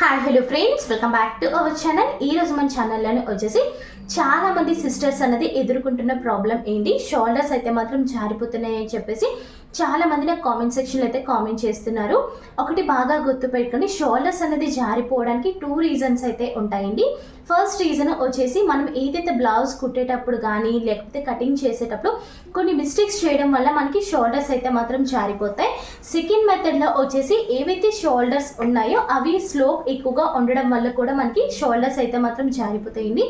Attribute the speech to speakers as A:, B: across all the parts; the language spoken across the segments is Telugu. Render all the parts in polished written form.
A: Hi hello friends, welcome back to our channel. ఈరోజు మన ఛానల్లోనే వచ్చేసి చాలా మంది సిస్టర్స్ అనేది ఎదుర్కొంటున్న ప్రాబ్లం ఏంటి, షోల్డర్స్ అయితే మాత్రం జారిపోతున్నాయి అని చెప్పేసి చాలా మంది నాకు కామెంట్ సెక్షన్లో అయితే కామెంట్ చేస్తున్నారు. ఒకటి బాగా గుర్తుపెట్టుకొని, షోల్డర్స్ అనేది జారిపోవడానికి 2 రీజన్స్ అయితే ఉంటాయండి. ఫస్ట్ రీజన్ వచ్చేసి మనం ఏదైతే బ్లౌజ్ కుట్టేటప్పుడు కానీ లేకపోతే కటింగ్ చేసేటప్పుడు కొన్ని మిస్టేక్స్ చేయడం వల్ల మనకి షోల్డర్స్ అయితే మాత్రం జారిపోతాయి. సెకండ్ మెథడ్లో వచ్చేసి ఏవైతే షోల్డర్స్ ఉన్నాయో అవి స్లోప్ ఎక్కువగా ఉండడం వల్ల కూడా మనకి షోల్డర్స్ అయితే మాత్రం జారిపోతాయండి.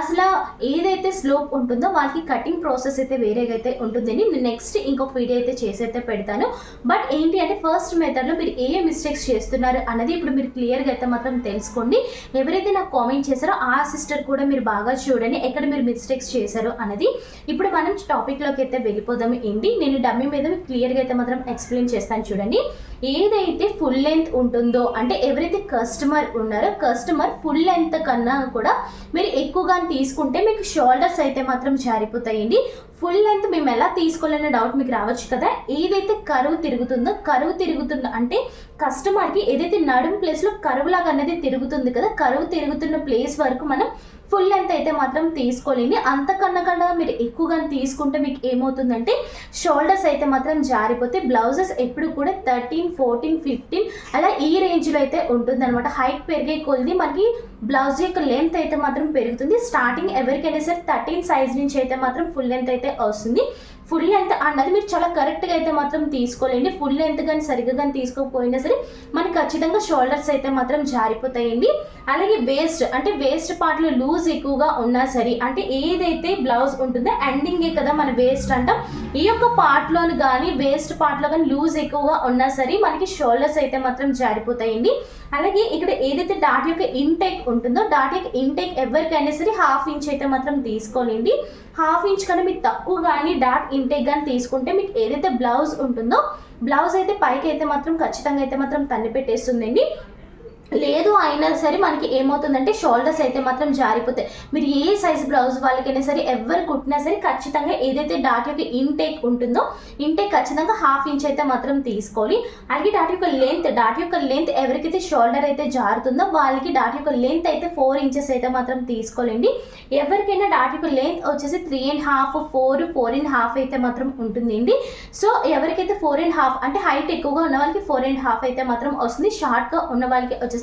A: అసలు ఏదైతే స్లోప్ ఉంటుందో వాళ్ళకి కటింగ్ ప్రాసెస్ అయితే వేరేగా అయితే ఉంటుందండి. నేను నెక్స్ట్ ఇంకొక వీడియో అయితే చేసి అయితే పెడతాను. బట్ ఏంటి అంటే ఫస్ట్ మెథడ్లో మీరు ఏ మిస్టేక్స్ చేస్తున్నారు అన్నది ఇప్పుడు మీరు క్లియర్గా అయితే మాత్రం తెలుసుకోండి. ఎవరైతే నాకు కామెంట్ చేశారో ఆ సిస్టర్ కూడా మీరు బాగా చూడండి ఎక్కడ మీరు మిస్టేక్స్ చేశారో అన్నది. ఇప్పుడు మనం టాపిక్లోకి అయితే వెళ్ళిపోదాం. ఏంటి, నేను డమ్మీ మీద మీకు క్లియర్గా అయితే మాత్రం ఎక్స్ప్లెయిన్ చేస్తాను చూడండి. ఏదైతే ఫుల్ లెంత్ ఉంటుందో, అంటే ఎవరైతే కస్టమర్ ఉన్నారో కస్టమర్ ఫుల్ లెంత్ కన్నా కూడా మీరు ఎక్కువగా తీసుకుంటే మీకు షోల్డర్స్ అయితే మాత్రం జారిపోతాయండి. ఫుల్ లెంత్ మేము ఎలా తీసుకోవాలనే డౌట్ మీకు రావచ్చు కదా. ఏదైతే కరువు తిరుగుతుందో అంటే కస్టమర్కి ఏదైతే నడుం ప్లేస్లో కరువు లాగా అనేది తిరుగుతుంది కదా, కరువు తిరుగుతున్న ప్లేస్ వరకు మనం ఫుల్ లెంత్ అయితే మాత్రం తీసుకోలేండి. అంతకన్నా మీరు ఎక్కువగా తీసుకుంటే మీకు ఏమవుతుందంటే షోల్డర్స్ అయితే మాత్రం జారిపోతే బ్లౌజెస్ ఎప్పుడు కూడా 13, 14, 15 అలా ఈ రేంజ్లో అయితే ఉంటుందన్నమాట. హైట్ పెరిగే కొద్ది మనకి బ్లౌజ్ యొక్క లెంత్ అయితే మాత్రం పెరుగుతుంది. స్టార్టింగ్ ఎవరికైనా సరే 13 సైజ్ నుంచి అయితే మాత్రం ఫుల్ లెంత్ అయితే వస్తుంది. ఫుల్ లెంత్ అన్నది మీరు చాలా కరెక్ట్గా అయితే మాత్రం తీసుకోలేండి. ఫుల్ లెంత్ కానీ సరిగ్గా కానీ తీసుకోకపోయినా సరే మనకి ఖచ్చితంగా షోల్డర్స్ అయితే మాత్రం జారిపోతాయండి. అలాగే వేస్ట్ పార్ట్లో లూజ్ ఎక్కువగా ఉన్నా సరే, అంటే ఏదైతే బ్లౌజ్ ఉంటుందో ఎండింగే కదా మన వేస్ట్ అంటాం, ఈ యొక్క పార్ట్లోని కానీ వేస్ట్ పార్ట్లో కానీ లూజ్ ఎక్కువగా ఉన్నా సరే మనకి షోల్డర్స్ అయితే మాత్రం జారిపోతాయండి. అలాగే ఇక్కడ ఏదైతే డాట్ యొక్క ఇంటేక్ ఉంటుందో డాట్ యొక్క ఇంటేక్ ఎవరికైనా సరే 1/2 ఇంచ్ అయితే మాత్రం తీసుకోలేండి. 1/2 ఇంచ్ కన్నా మీకు తక్కువ కానీ డాట్ ఇంటేక్ కానీ తీసుకుంటే మీకు ఏదైతే బ్లౌజ్ ఉంటుందో బ్లౌజ్ అయితే పైకి అయితే మాత్రం ఖచ్చితంగా అయితే మాత్రం తన్ని పెట్టేస్తుందండి. లేదు అయినా సరే మనకి ఏమవుతుందంటే షోల్డర్స్ అయితే మాత్రం జారిపోతాయి. మీరు ఏ సైజ్ బ్లౌజ్ వాళ్ళకైనా సరే ఎవరు కుట్టినా సరే ఖచ్చితంగా ఏదైతే డాట్ యొక్క ఇంటేక్ ఉంటుందో ఇంటేక్ ఖచ్చితంగా 1/2 ఇంచ్ అయితే మాత్రం తీసుకోవాలి. అలాగే డాట్ యొక్క లెంత్ ఎవరికైతే షోల్డర్ అయితే జారుతుందో వాళ్ళకి డాట్ యొక్క లెంత్ అయితే 4 ఇంచెస్ అయితే మాత్రం తీసుకోలేండి. ఎవరికైనా డాట్ యొక్క లెంత్ వచ్చేసి 3.5, 4.5 అయితే మాత్రం ఉంటుందండి. సో ఎవరికైతే 4.5 అంటే హైట్ ఎక్కువగా ఉన్న వాళ్ళకి 4.5 అయితే మాత్రం వస్తుంది. షార్ట్గా ఉన్న వాళ్ళకి వచ్చేసి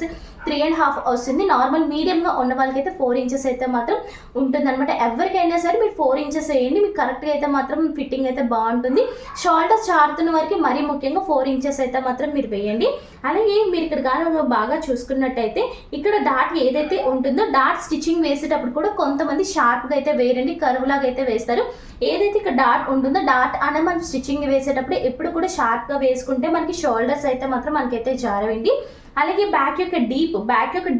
A: 3.5 వస్తుంది. నార్మల్ మీడియంగా ఉన్న వాళ్ళకి అయితే 4 ఇంచెస్ అయితే మాత్రం ఉంటుంది అనమాట. ఎవరికైనా సరే మీరు 4 ఇంచెస్ వేయండి, మీకు కరెక్ట్గా అయితే మాత్రం ఫిట్టింగ్ అయితే బాగుంటుంది. షోల్డర్స్ చారుతున్న వారికి మరీ ముఖ్యంగా 4 ఇంచెస్ అయితే మాత్రం మీరు వేయండి. అలాగే మీరు ఇక్కడ కానీ బాగా చూసుకున్నట్టయితే ఇక్కడ డాట్ ఏదైతే ఉంటుందో డాట్ స్టిచ్చింగ్ వేసేటప్పుడు కూడా కొంతమంది షార్ప్గా అయితే వేయండి, కరువులాగా అయితే వేస్తారు. ఏదైతే ఇక్కడ డాట్ ఉంటుందో డాట్ అనే మనం స్టిచ్చింగ్ వేసేటప్పుడు ఎప్పుడు కూడా షార్ప్గా వేసుకుంటే మనకి షోల్డర్స్ అయితే మాత్రం మనకైతే జారవండి. అలాగే బ్యాక్ యొక్క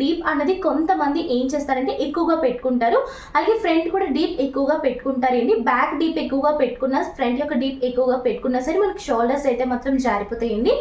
A: డీప్ అన్నది కొంతమంది ఏం చేస్తారంటే ఎక్కువగా పెట్టుకుంటారు. అలాగే ఫ్రంట్ కూడా డీప్ ఎక్కువగా పెట్టుకుంటారండి. బ్యాక్ డీప్ ఎక్కువగా పెట్టుకున్నా ఫ్రంట్ యొక్క డీప్ ఎక్కువగా పెట్టుకున్నా సరే మనకి షోల్డర్స్ అయితే మాత్రం జారిపోతాయండి.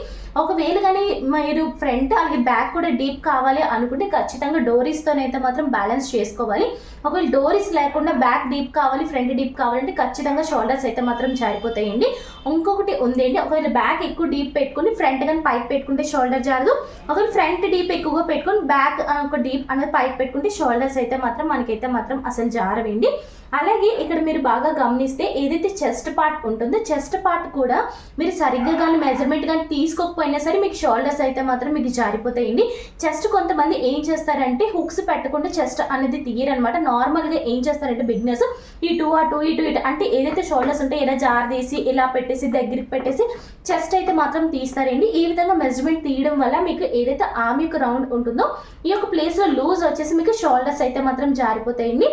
A: ఒకవేళ కానీ మీరు ఫ్రంట్ అలాగే బ్యాక్ కూడా డీప్ కావాలి అనుకుంటే ఖచ్చితంగా డోరీస్తోనైతే మాత్రం బ్యాలెన్స్ చేసుకోవాలి. ఒకవేళ డోరీస్ లేకుండా బ్యాక్ డీప్ కావాలి ఫ్రంట్ డీప్ కావాలంటే ఖచ్చితంగా షోల్డర్స్ అయితే మాత్రం జారిపోతాయండి. ఇంకొకటి ఉందండి, ఒకవేళ బ్యాక్ ఎక్కువ డీప్ పెట్టుకుని ఫ్రంట్ కానీ పైకి పెట్టుకుంటే షోల్డర్ జారదు. ఒకవేళ ఫ్రంట్ డీప్ ఎక్కువగా పెట్టుకుని బ్యాక్ ఒక డీప్ అనేది పైకి పెట్టుకుంటే షోల్డర్స్ అయితే మాత్రం మనకైతే మాత్రం అసలు జారవండి. అలాగే ఇక్కడ మీరు బాగా గమనిస్తే ఏదైతే చెస్ట్ పార్ట్ ఉంటుందో చెస్ట్ పార్ట్ కూడా మీరు సరిగ్గా కానీ మెజర్మెంట్ కానీ తీసుకోకపోయినా సరే మీకు షోల్డర్స్ అయితే మాత్రం మీకు జారిపోతాయండి. చెస్ట్ కొంతమంది ఏం చేస్తారంటే హుక్స్ పెట్టకుండా చెస్ట్ అనేది తీయరనమాట. నార్మల్గా ఏం చేస్తారంటే బిగినర్స్ ఇటు అంటే ఏదైతే షోల్డర్స్ ఉంటే ఇలా జారదీసి ఇలా పెట్టేసి దగ్గరికి పెట్టేసి చెస్ట్ అయితే మాత్రం తీస్తారండి. ఈ విధంగా మెజర్మెంట్ తీయడం వల్ల మీకు ఏదైతే ఆర్మ్ యొక్క రౌండ్ ఉంటుందో ఈ యొక్క ప్లేస్లో లూజ్ వచ్చేసి మీకు షోల్డర్స్ అయితే మాత్రం జారిపోతాయండి.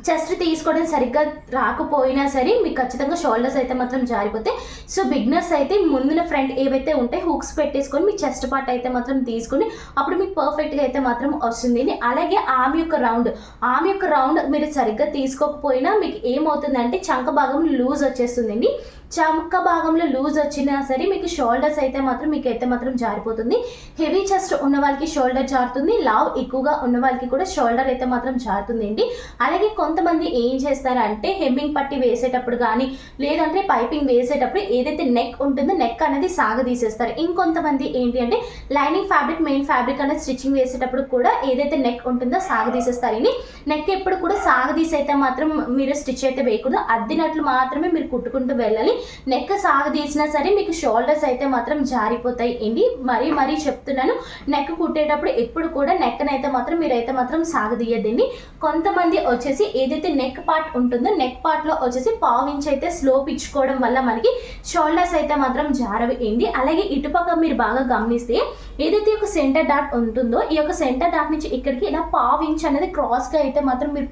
A: చెస్ట్ తీసుకోవడం సరిగ్గా రాకపోయినా సరే మీకు ఖచ్చితంగా షోల్డర్స్ అయితే మాత్రం జారిపోతాయి. సో బిగినర్స్ అయితే ముందున ఫ్రంట్ ఏవైతే ఉంటాయి హుక్స్ పెట్టేసుకొని మీ చెస్ట్ పార్ట్ అయితే మాత్రం తీసుకొని అప్పుడు మీకు పర్ఫెక్ట్గా అయితే మాత్రం వస్తుంది. అలాగే ఆర్మ్ యొక్క రౌండ్ మీరు సరిగ్గా తీసుకోకపోయినా మీకు ఏమవుతుందంటే చంక భాగం లూజ్ వచ్చేస్తుందండి. చంక భాగంలో లూజ్ వచ్చినా సరే మీకు షోల్డర్స్ అయితే మాత్రం మీకైతే మాత్రం జారిపోతుంది. హెవీ చెస్ట్ ఉన్న వాళ్ళకి షోల్డర్ జారుతుంది, లావ్ ఎక్కువగా ఉన్న వాళ్ళకి కూడా షోల్డర్ అయితే మాత్రం జారుతుందండి. అలాగే కొంతమంది ఏం చేస్తారంటే హెమ్మింగ్ పట్టి వేసేటప్పుడు కానీ లేదంటే పైపింగ్ వేసేటప్పుడు ఏదైతే నెక్ ఉంటుందో నెక్ అనేది సాగదీసేస్తారు. ఇంకొంతమంది ఏంటి అంటే లైనింగ్ ఫ్యాబ్రిక్ మెయిన్ ఫ్యాబ్రిక్ అనేది స్టిచ్చింగ్ వేసేటప్పుడు కూడా ఏదైతే నెక్ ఉంటుందో సాగదీసేస్తారండి. నెక్ ఎప్పుడు కూడా సాగదీసి అయితే మాత్రం మీరు స్టిచ్ అయితే వేయకూడదు, అద్దినట్లు మాత్రమే మీరు కుట్టుకుంటూ వెళ్ళాలి. నెక్ సాగదీసినా సరే మీకు షోల్డర్స్ అయితే మాత్రం జారిపోతాయి అండి. మరీ చెప్తున్నాను, నెక్ కుట్టేటప్పుడు ఎప్పుడు కూడా నెక్నైతే మాత్రం మీరైతే మాత్రం సాగదీయద్దండి. కొంతమంది వచ్చేసి ఏదైతే నెక్ పార్ట్ ఉంటుందో నెక్ పార్ట్లో వచ్చేసి పావించి అయితే స్లోప్ ఇచ్చుకోవడం వల్ల మనకి షోల్డర్స్ అయితే మాత్రం జారవి అండి. అలాగే ఇటుపక్క మీరు బాగా గమనిస్తే ఏదైతే ఒక సెంటర్ డాట్ ఉంటుందో ఈ యొక్క సెంటర్ డాట్ నుంచి ఇక్కడికి ఇలా పావించి అనేది క్రాస్గా అయితే మాత్రం మీరు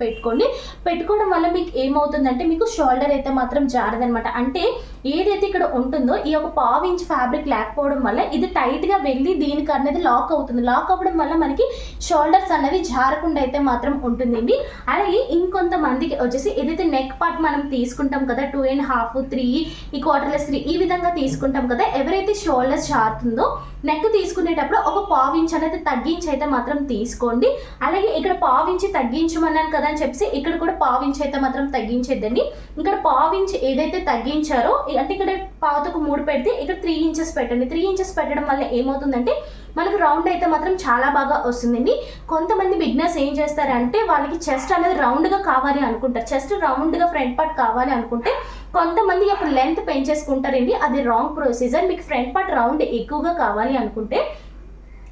A: పెట్టుకోవడం వల్ల మీకు ఏమవుతుందంటే మీకు షోల్డర్ అయితే మాత్రం జారదనమాట. అంటే ఏదైతే ఇక్కడ ఉంటుందో ఈ యొక్క పావించి ఫ్యాబ్రిక్ లేకపోవడం వల్ల ఇది టైట్గా వెళ్ళి దీనికి అనేది లాక్ అవుతుంది. లాక్ అవ్వడం వల్ల మనకి షోల్డర్స్ అనేవి జారకుండా అయితే మాత్రం ఉంటుందండి. అలాగే ఇంకొంతమందికి వచ్చేసి ఏదైతే నెక్ పార్ట్ మనం తీసుకుంటాం కదా 2.5, 3, ఈ క్వార్టర్లెస్ 3 ఈ విధంగా తీసుకుంటాం కదా, ఎవరైతే షోల్డర్స్ జారుతుందో నెక్ తీసుకునేటప్పుడు ఒక పావించి అనేది తగ్గించి అయితే మాత్రం తీసుకోండి. అలాగే ఇక్కడ పావించి తగ్గించమన్నాను కదా అని చెప్పి ఇక్కడ కూడా పావించి అయితే మాత్రం తగ్గించేద్దండి. ఇక్కడ పావించి ఏదైతే తగ్గించారో అంటే ఇక్కడ పావుతకు 3 పెడితే ఇక్కడ 3 ఇంచెస్ పెట్టండి. 3 ఇంచెస్ పెట్టడం వల్ల ఏమవుతుందంటే మనకు రౌండ్ అయితే మాత్రం చాలా బాగా వస్తుందండి. కొంతమంది బిగినర్స్ ఏం చేస్తారంటే వాళ్ళకి చెస్ట్ అనేది రౌండ్గా కావాలి అనుకుంటారు, చెస్ట్ రౌండ్గా ఫ్రంట్ పార్ట్ కావాలి అనుకుంటే కొంతమంది యొక్క లెంత్ పెంచేసుకుంటారండి. అది రాంగ్ ప్రొసీజర్. మీకు ఫ్రంట్ పార్ట్ రౌండ్ ఎక్కువగా కావాలి అనుకుంటే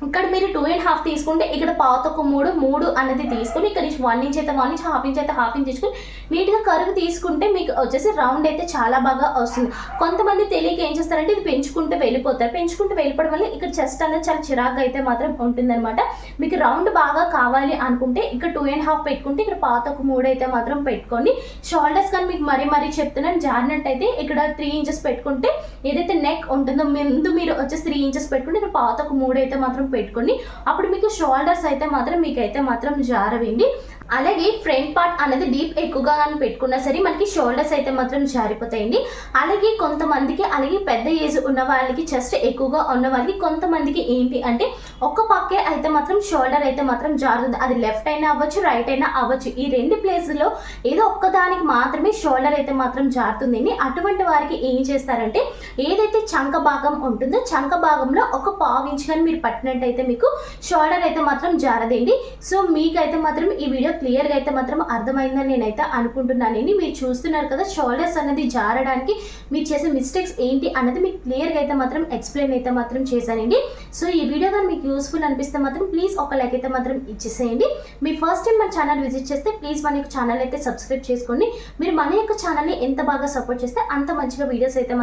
A: ఇక్కడ మీరు 2.5 తీసుకుంటే ఇక్కడ పావుతకు 3 అనేది తీసుకుని ఇక్కడ నుంచి 1 ఇంచ్ అయితే 1 ఇంచ్, హాఫ్ ఇంచ్ అయితే హాఫ్ ఇంచ్ తీసుకుని నీట్గా కరుగు తీసుకుంటే మీకు వచ్చేసి రౌండ్ అయితే చాలా బాగా వస్తుంది. కొంతమంది తెలియక ఏం చేస్తారంటే ఇది పెంచుకుంటూ వెళ్ళిపోవడం వల్ల ఇక్కడ చెస్ట్ అనేది చాలా చిరాగ్గా అయితే మాత్రం ఉంటుందన్నమాట. మీకు రౌండ్ బాగా కావాలి అనుకుంటే ఇక్కడ 2.5 పెట్టుకుంటే ఇక్కడ పావుతకు 3 అయితే మాత్రం పెట్టుకోండి. షోల్డర్స్ కానీ మీకు మరీ చెప్తున్నాను జారినట్టయితే ఇక్కడ 3 ఇంచెస్ పెట్టుకుంటే ఏదైతే నెక్ ఉంటుందో ముందు మీరు వచ్చేసి 3 ఇంచెస్ పెట్టుకుంటే ఇక్కడ పావుతకు 3 అయితే మాత్రం పెట్టుకోండి. అప్పుడు మీకు షోల్డర్స్ అయితే మాత్రం మీకైతే మాత్రం జారవండి. అలాగే ఫ్రంట్ పార్ట్ అనేది డీప్ ఎక్కువగా కానీ పెట్టుకున్నా సరే మనకి షోల్డర్స్ అయితే మాత్రం జారిపోతాయండి. అలాగే కొంతమందికి అలాగే పెద్ద ఏజ్ ఉన్న వాళ్ళకి చెస్ట్ ఎక్కువగా ఉన్న వాళ్ళకి కొంతమందికి ఏంటి అంటే ఒక్క పక్కే అయితే మాత్రం షోల్డర్ అయితే మాత్రం జారుతుంది. అది లెఫ్ట్ అయినా అవ్వచ్చు, రైట్ అయినా అవ్వచ్చు. ఈ 2 ప్లేస్లో ఏదో ఒక్కదానికి మాత్రమే షోల్డర్ అయితే మాత్రం జారుతుందండి. అటువంటి వారికి ఏం చేస్తారంటే ఏదైతే చంక భాగం ఉంటుందో చంక భాగంలో ఒక పావించి కానీ మీరు పట్టినట్టయితే మీకు షోల్డర్ అయితే మాత్రం జారదండి. సో మీకైతే మాత్రం ఈ వీడియో క్లియర్గా అయితే మాత్రం అర్థమైందని నేనైతే అనుకుంటున్నానండి. మీరు చూస్తున్నారు కదా షోల్డర్స్ అనేది జారడానికి మీరు చేసే మిస్టేక్స్ ఏంటి అన్నది మీకు క్లియర్గా అయితే మాత్రం ఎక్స్ప్లెయిన్ అయితే మాత్రం చేశానండి. సో ఈ వీడియో కానీ మీకు యూస్ఫుల్ అనిపిస్తే మాత్రం ప్లీజ్ ఒక లైక్ అయితే మాత్రం ఇచ్చేసేయండి. మీ ఫస్ట్ టైం మన ఛానల్ విజిట్ చేస్తే ప్లీజ్ మన యొక్క ఛానల్ అయితే సబ్స్క్రైబ్ చేసుకోండి. మీరు మన యొక్క ఛానల్ని ఎంత బాగా సపోర్ట్ చేస్తే అంత మంచిగా వీడియోస్ అయితే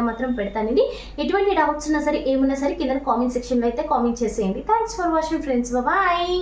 A: మాత్రం పెడతానండి. ఎటువంటి డౌట్స్ ఉన్నా సరే ఏమున్నా సరే కింద కామెంట్ సెక్షన్లో అయితే కామెంట్ చేసేయండి. Thanks for watching friends, bye.